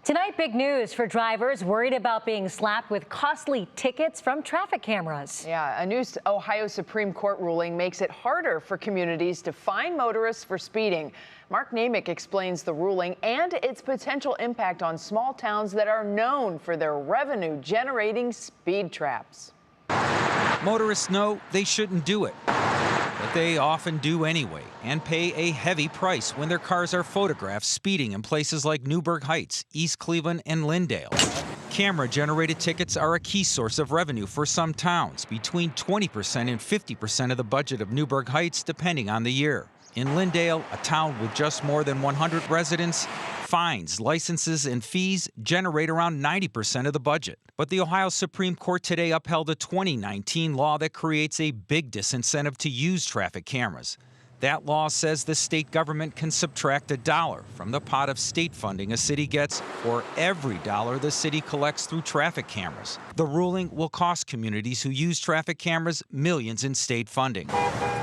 Tonight, big news for drivers worried about being slapped with costly tickets from traffic cameras. Yeah, a new Ohio Supreme Court ruling makes it harder for communities to fine motorists for speeding. Mark Namick explains the ruling and its potential impact on small towns that are known for their revenue-generating speed traps. Motorists know they shouldn't do it, but they often do anyway and pay a heavy price when their cars are photographed speeding in places like Newburgh Heights, East Cleveland, and Lindale. Camera-generated tickets are a key source of revenue for some towns, between 20% and 50% of the budget of Newburgh Heights, depending on the year. In Lindale, a town with just more than 100 residents, fines, licenses, and fees generate around 90% of the budget. But the Ohio Supreme Court today upheld a 2019 law that creates a big disincentive to use traffic cameras. That law says the state government can subtract $1 from the pot of state funding a city gets for every dollar the city collects through traffic cameras. The ruling will cost communities who use traffic cameras millions in state funding.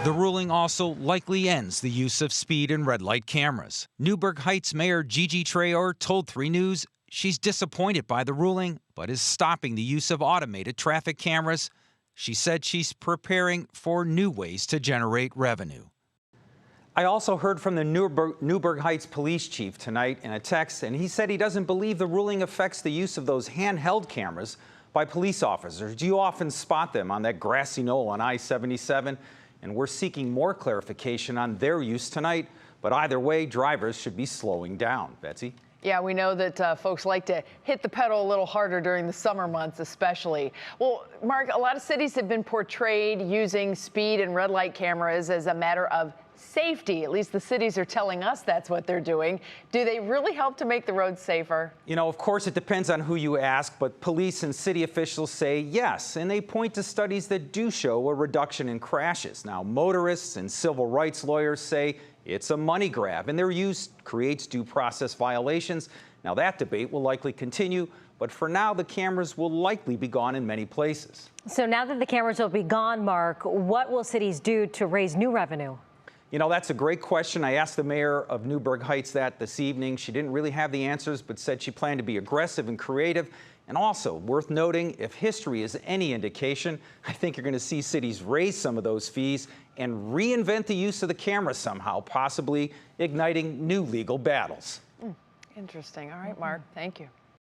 The ruling also likely ends the use of speed and red light cameras. Newburgh Heights Mayor Gigi Traor told 3 News she's disappointed by the ruling, but is stopping the use of automated traffic cameras. She said she's preparing for new ways to generate revenue. I also heard from the Newburgh Heights police chief tonight in a text, and he said he doesn't believe the ruling affects the use of those handheld cameras by police officers. You often spot them on that grassy knoll on I-77, and we're seeking more clarification on their use tonight. But either way, drivers should be slowing down. Betsy? Yeah, we know that folks like to hit the pedal a little harder during the summer months especially. Well, Mark, a lot of cities have been portrayed using speed and red light cameras as a matter of safety. At least the cities are telling us that's what they're doing. Do they really help to make the roads safer? You know, of course, it depends on who you ask, but police and city officials say yes, and they point to studies that do show a reduction in crashes. Now, motorists and civil rights lawyers say it's a money grab, and their use creates due process violations. Now, that debate will likely continue, but for now, the cameras will likely be gone in many places. So now that the cameras will be gone, Mark, what will cities do to raise new revenue? You know, that's a great question. I asked the mayor of Newburgh Heights that this evening. She didn't really have the answers, but said she planned to be aggressive and creative. And also, worth noting, if history is any indication, I think you're going to see cities raise some of those fees and reinvent the use of the camera somehow, possibly igniting new legal battles. Interesting. All right, Mark, thank you.